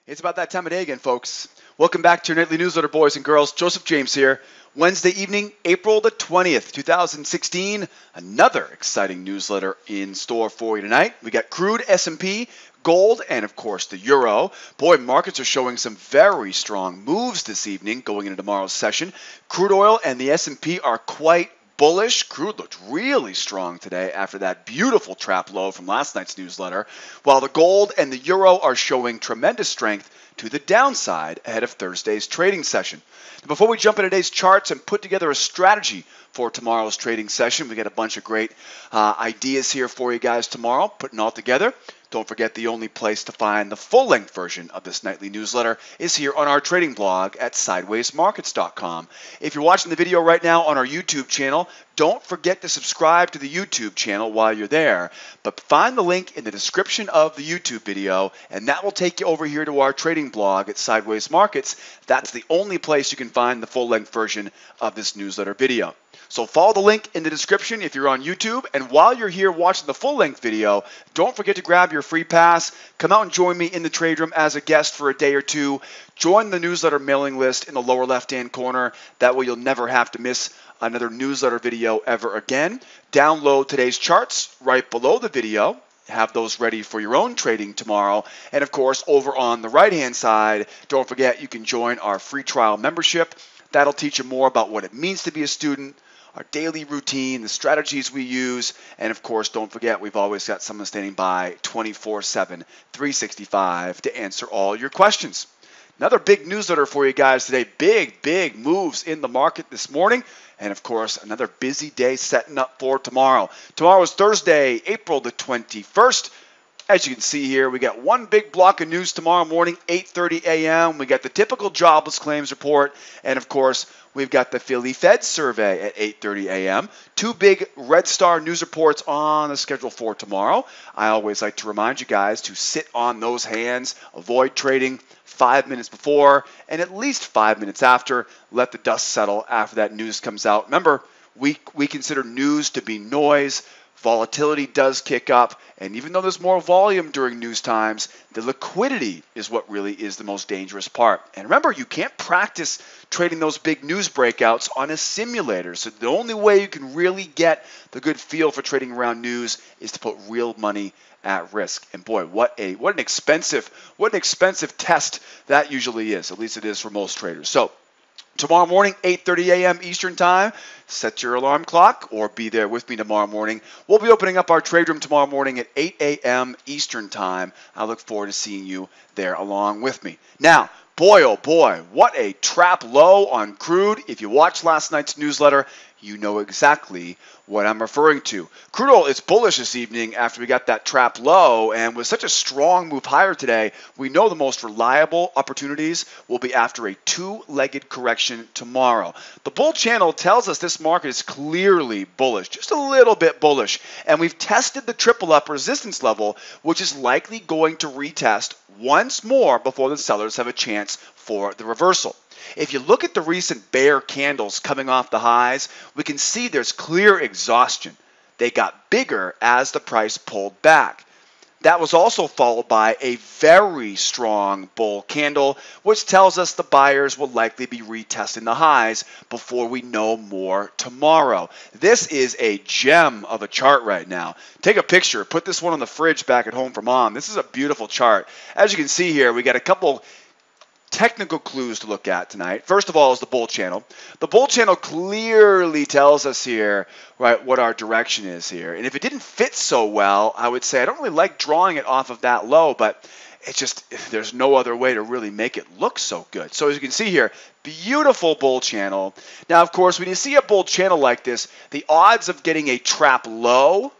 It's about that time of day again, folks. Welcome back to your nightly newsletter, boys and girls. Joseph James here. Wednesday evening, April the 20th, 2016. Another exciting newsletter in store for you tonight. We got crude, S&P, gold, and of course the euro. Boy, markets are showing some very strong moves this evening going into tomorrow's session. Crude oil and the S&P are quite bullish. Crude looked really strong today after that beautiful trap low from last night's newsletter, while the gold and the euro are showing tremendous strength to the downside ahead of Thursday's trading session. Before we jump into today's charts and put together a strategy for tomorrow's trading session, we got a bunch of great ideas here for you guys tomorrow, putting all together. Don't forget the only place to find the full-length version of this nightly newsletter is here on our trading blog at sidewaysmarkets.com. If you're watching the video right now on our YouTube channel, don't forget to subscribe to the YouTube channel while you're there. But find the link in the description of the YouTube video, and that will take you over here to our trading blog at Sideways Markets. That's the only place you can find the full-length version of this newsletter video. So follow the link in the description if you're on YouTube, and while you're here watching the full-length video, don't forget to grab your free pass. Come out and join me in the trade room as a guest for a day or two. Join the newsletter mailing list in the lower left-hand corner. That way you'll never have to miss another newsletter video ever again. Download today's charts right below the video. Have those ready for your own trading tomorrow. And of course, over on the right-hand side, don't forget you can join our free trial membership. That'll teach you more about what it means to be a student, our daily routine, the strategies we use, and of course, don't forget, we've always got someone standing by 24/7, 365 to answer all your questions. Another big newsletter for you guys today. Big moves in the market this morning. And of course, another busy day setting up for tomorrow. Tomorrow is Thursday, April the 21st. As you can see here, we got one big block of news tomorrow morning, 8:30 a.m. We got the typical jobless claims report. And of course, we've got the Philly Fed survey at 8:30 a.m. Two big Red Star news reports on the schedule for tomorrow. I always like to remind you guys to sit on those hands, avoid trading 5 minutes before and at least 5 minutes after. Let the dust settle after that news comes out. Remember, we consider news to be noise. Volatility does kick up, and even though there's more volume during news times, the liquidity is what really is the most dangerous part. And remember, you can't practice trading those big news breakouts on a simulator. So the only way you can really get the good feel for trading around news is to put real money at risk. And boy, what an expensive test that usually is. At least it is for most traders. So tomorrow morning, 8:30 a.m. Eastern Time. Set your alarm clock or be there with me tomorrow morning. We'll be opening up our trade room tomorrow morning at 8 a.m. Eastern Time. I look forward to seeing you there along with me. Now, boy, oh boy, what a trap low on crude. If you watched last night's newsletter, you know exactly what I'm referring to. Crude oil is bullish this evening after we got that trap low, and with such a strong move higher today, we know the most reliable opportunities will be after a two-legged correction tomorrow. The bull channel tells us this market is clearly bullish, just a little bit bullish, and we've tested the triple up resistance level, which is likely going to retest once more before the sellers have a chance for the reversal. If you look at the recent bear candles coming off the highs, we can see there's clear exhaustion. They got bigger as the price pulled back. That was also followed by a very strong bull candle, which tells us the buyers will likely be retesting the highs before we know more tomorrow. This is a gem of a chart right now. Take a picture. Put this one on the fridge back at home for mom. This is a beautiful chart. As you can see here, we got a couple technical clues to look at tonight. First of all is the bull channel. The bull channel clearly tells us here, right, what our direction is here. And if it didn't fit so well, I would say I don't really like drawing it off of that low, but it's just, there's no other way to really make it look so good. So as you can see here, beautiful bull channel. Now, of course, when you see a bull channel like this, the odds of getting a trap low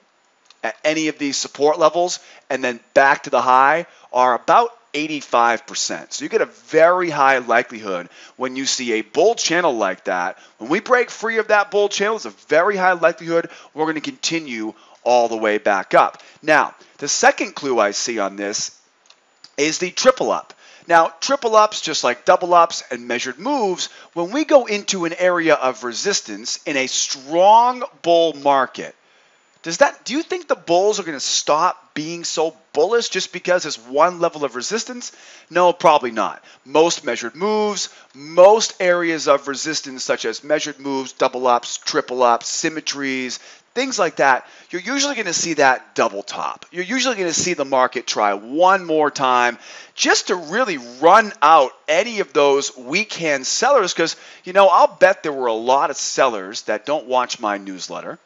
at any of these support levels and then back to the high are about 85%. So you get a very high likelihood when you see a bull channel like that. When we break free of that bull channel, it's a very high likelihood we're going to continue all the way back up. Now, the second clue I see on this is the triple up. Now, triple ups, just like double ups and measured moves, when we go into an area of resistance in a strong bull market, Do you think the bulls are going to stop being so bullish just because there's one level of resistance? No, probably not. Most measured moves, most areas of resistance such as measured moves, double ups, triple ups, symmetries, things like that, you're usually going to see that double top. You're usually going to see the market try one more time just to really run out any of those weak hand sellers because, I'll bet there were a lot of sellers that don't watch my newsletter.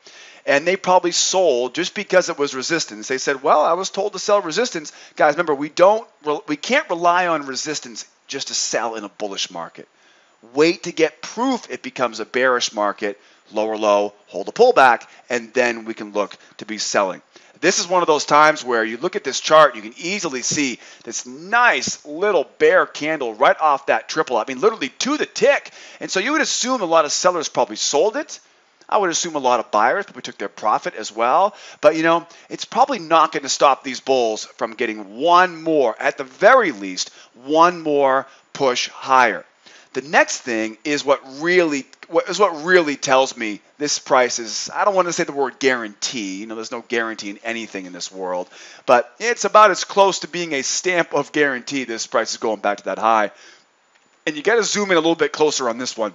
And they probably sold just because it was resistance. They said, well, I was told to sell resistance. Guys, remember, we can't rely on resistance just to sell in a bullish market. Wait to get proof it becomes a bearish market, lower low, hold a pullback, and then we can look to be selling. This is one of those times where you look at this chart, you can easily see this nice little bear candle right off that triple. I mean, literally to the tick. And so you would assume a lot of sellers probably sold it. I would assume a lot of buyers probably took their profit as well. But, it's probably not going to stop these bulls from getting one more, at the very least, one more push higher. The next thing is what really tells me this price is, I don't want to say the word guarantee. There's no guarantee in anything in this world. But it's about as close to being a stamp of guarantee this price is going back to that high. And you got to zoom in a little bit closer on this one.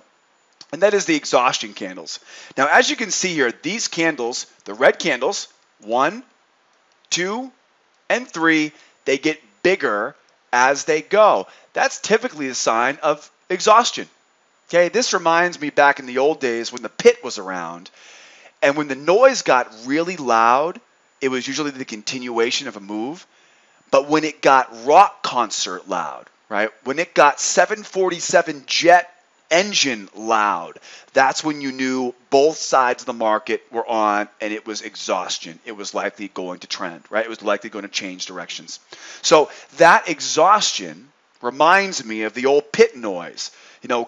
And that is the exhaustion candles. Now, as you can see here, these candles, the red candles, 1, 2, and 3, they get bigger as they go. That's typically a sign of exhaustion. Okay, this reminds me back in the old days when the pit was around, and when the noise got really loud, it was usually the continuation of a move. But when it got rock concert loud, right? When it got 747 jet engine loud, that's when you knew both sides of the market were on and it was exhaustion. It was likely going to trend, right? It was likely going to change directions. So that exhaustion reminds me of the old pit noise.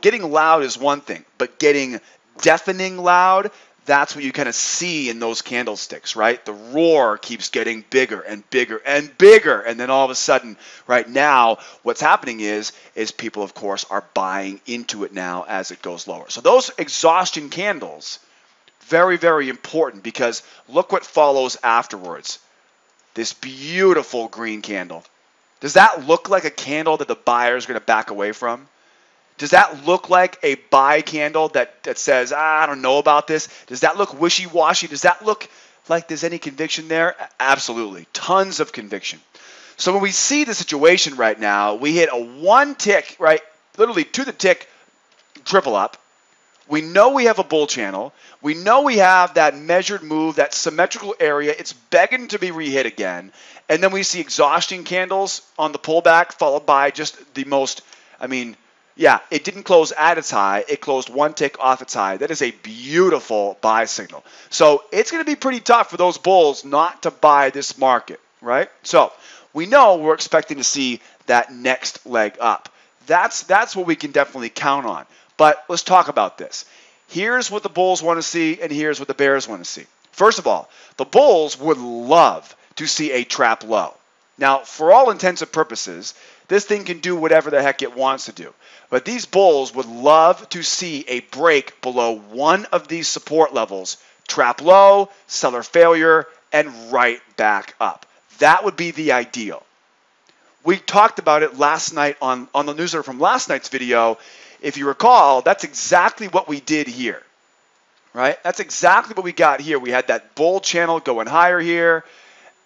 Getting loud is one thing, but getting deafening loud, that's what you kind of see in those candlesticks, right? The roar keeps getting bigger and bigger and bigger. And then all of a sudden, right now, what's happening is people, of course, are buying into it now as it goes lower. So those exhaustion candles, very, very important because look what follows afterwards. This beautiful green candle. Does that look like a candle that the buyer is going to back away from? Does that look like a buy candle that says, I don't know about this? Does that look wishy-washy? Does that look like there's any conviction there? Absolutely. Tons of conviction. So when we see the situation right now, we hit a one tick, right, literally to the tick, triple up. We know we have a bull channel. We know we have that measured move, that symmetrical area. It's begging to be re-hit again. And then we see exhaustion candles on the pullback followed by just the most, it didn't close at its high. It closed one tick off its high. That is a beautiful buy signal. So it's going to be pretty tough for those bulls not to buy this market, right? So we know we're expecting to see that next leg up. That's what we can definitely count on. But let's talk about this. Here's what the bulls want to see, and here's what the bears want to see. First of all, the bulls would love to see a trap low. Now, for all intents and purposes, this thing can do whatever the heck it wants to do. But these bulls would love to see a break below one of these support levels, trap low, seller failure, and right back up. That would be the ideal. We talked about it last night on the newsletter from last night's video. If you recall, that's exactly what we did here, right? That's exactly what we got here. We had that bull channel going higher here,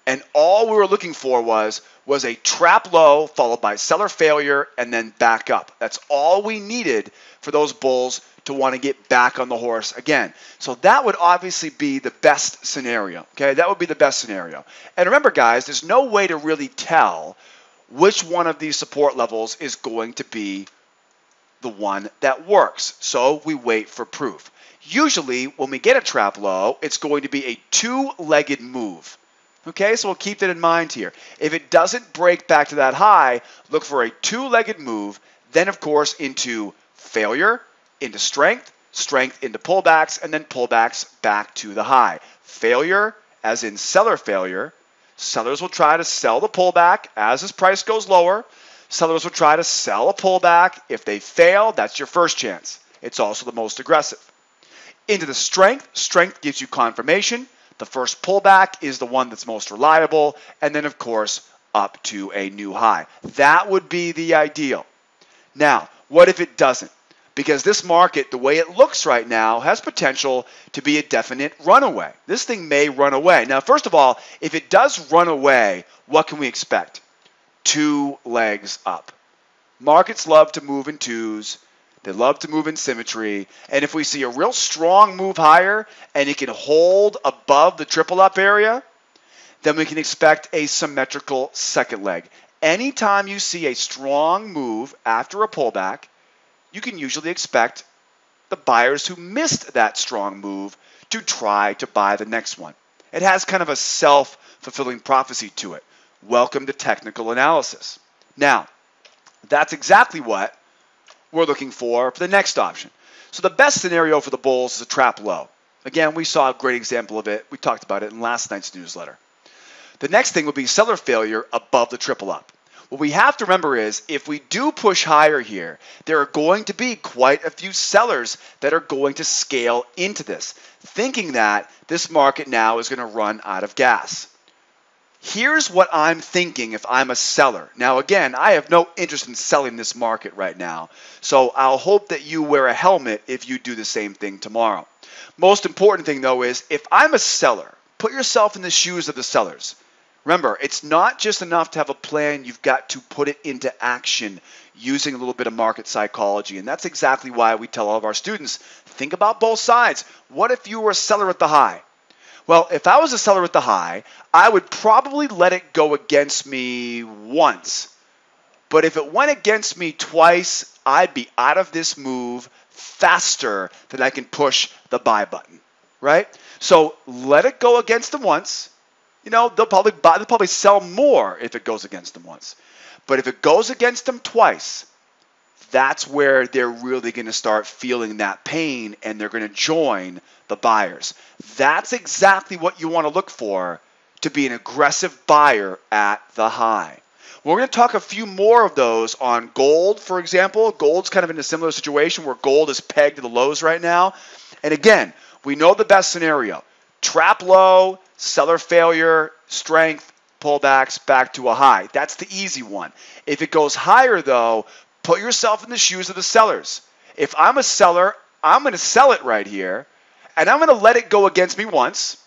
and all we were looking for was a trap low followed by seller failure and then back up. That's all we needed for those bulls to want to get back on the horse again. So that would obviously be the best scenario, okay? That would be the best scenario. And remember, guys, there's no way to really tell which one of these support levels is going to be the one that works. So we wait for proof. Usually, when we get a trap low, it's going to be a two-legged move. Okay, so we'll keep that in mind here. If it doesn't break back to that high, look for a two-legged move, then, of course, into failure, into strength, strength into pullbacks, and then pullbacks back to the high. Failure, as in seller failure. Sellers will try to sell the pullback as this price goes lower. Sellers will try to sell a pullback. If they fail, that's your first chance. It's also the most aggressive. Into the strength. Strength gives you confirmation. The first pullback is the one that's most reliable, and then, of course, up to a new high. That would be the ideal. Now, what if it doesn't? Because this market, the way it looks right now, has potential to be a definite runaway. This thing may run away. Now, first of all, if it does run away, what can we expect? 2 legs up. Markets love to move in twos. They love to move in symmetry. And if we see a real strong move higher and it can hold above the triple up area, then we can expect a symmetrical second leg. Anytime you see a strong move after a pullback, you can usually expect the buyers who missed that strong move to try to buy the next one. It has kind of a self-fulfilling prophecy to it. Welcome to technical analysis. Now, that's exactly what we're looking for the next option. So the best scenario for the bulls is a trap low. Again, we saw a great example of it. We talked about it in last night's newsletter. The next thing would be seller failure above the triple up. What we have to remember is if we do push higher here, there are going to be quite a few sellers that are going to scale into this, thinking that this market now is going to run out of gas. Here's what I'm thinking if I'm a seller. Now, again, I have no interest in selling this market right now, so I'll hope that you wear a helmet if you do the same thing tomorrow. Most important thing, though, is if I'm a seller, put yourself in the shoes of the sellers. Remember, it's not just enough to have a plan, you've got to put it into action using a little bit of market psychology. And that's exactly why we tell all of our students, think about both sides. What if you were a seller at the high? Well, if I was a seller at the high, I would probably let it go against me once. But if it went against me twice, I'd be out of this move faster than I can push the buy button, right? So let it go against them once. You know, they'll probably sell more if it goes against them once. But if it goes against them twice, that's where they're really going to start feeling that pain and they're going to join the buyers. That's exactly what you want to look for to be an aggressive buyer at the high. We're going to talk a few more of those on gold, for example. Gold's kind of in a similar situation where gold is pegged to the lows right now. And again, we know the best scenario. Trap low, seller failure, strength, pullbacks back to a high. That's the easy one. If it goes higher, though, put yourself in the shoes of the sellers. If I'm a seller, I'm going to sell it right here, and I'm going to let it go against me once.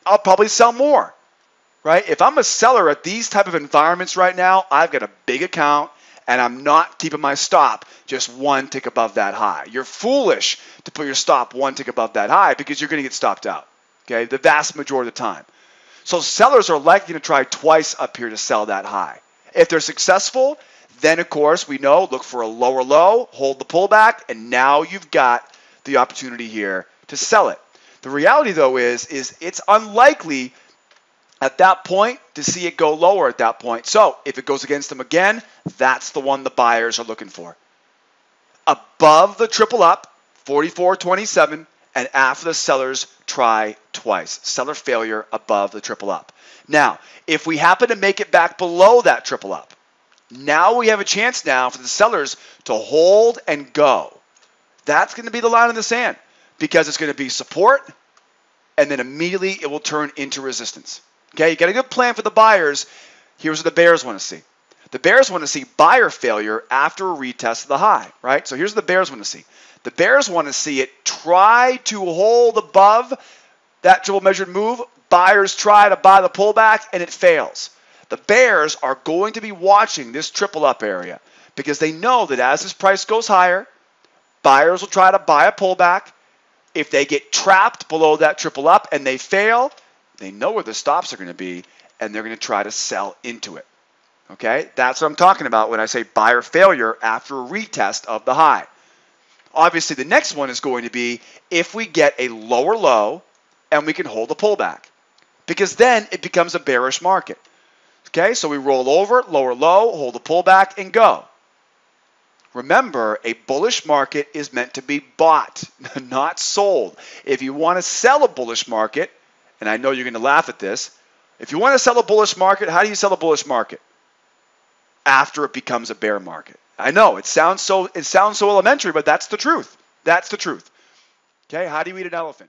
I'll probably sell more, right? If I'm a seller at these type of environments right now, I've got a big account, and I'm not keeping my stop just one tick above that high. You're foolish to put your stop one tick above that high because you're going to get stopped out, okay, the vast majority of the time. So sellers are likely to try twice up here to sell that high. If they're successful, then, of course, we know, look for a lower low, hold the pullback, and now you've got the opportunity here to sell it. The reality, though, is it's unlikely at that point to see it go lower at that point. So if it goes against them again, that's the one the buyers are looking for. Above the triple up, 44.27, and after the sellers try twice. Seller failure above the triple up. Now, if we happen to make it back below that triple up, now we have a chance now for the sellers to hold and go. That's going to be the line in the sand because it's going to be support and then immediately it will turn into resistance. Okay, you got a good plan for the buyers. Here's what the bears want to see. The bears want to see buyer failure after a retest of the high, right? So here's what the bears want to see. The bears want to see it try to hold above that triple measured move. Buyers try to buy the pullback and it fails. The bears are going to be watching this triple up area because they know that as this price goes higher, buyers will try to buy a pullback. If they get trapped below that triple up and they fail, they know where the stops are going to be and they're going to try to sell into it. Okay, that's what I'm talking about when I say buyer failure after a retest of the high. Obviously, the next one is going to be if we get a lower low and we can hold a pullback because then it becomes a bearish market. Okay, so we roll over, lower low, hold a pullback, and go. Remember, a bullish market is meant to be bought, not sold. If you want to sell a bullish market, and I know you're going to laugh at this, if you want to sell a bullish market, how do you sell a bullish market? After it becomes a bear market. I know, it sounds so elementary, but that's the truth. That's the truth. Okay, how do you eat an elephant?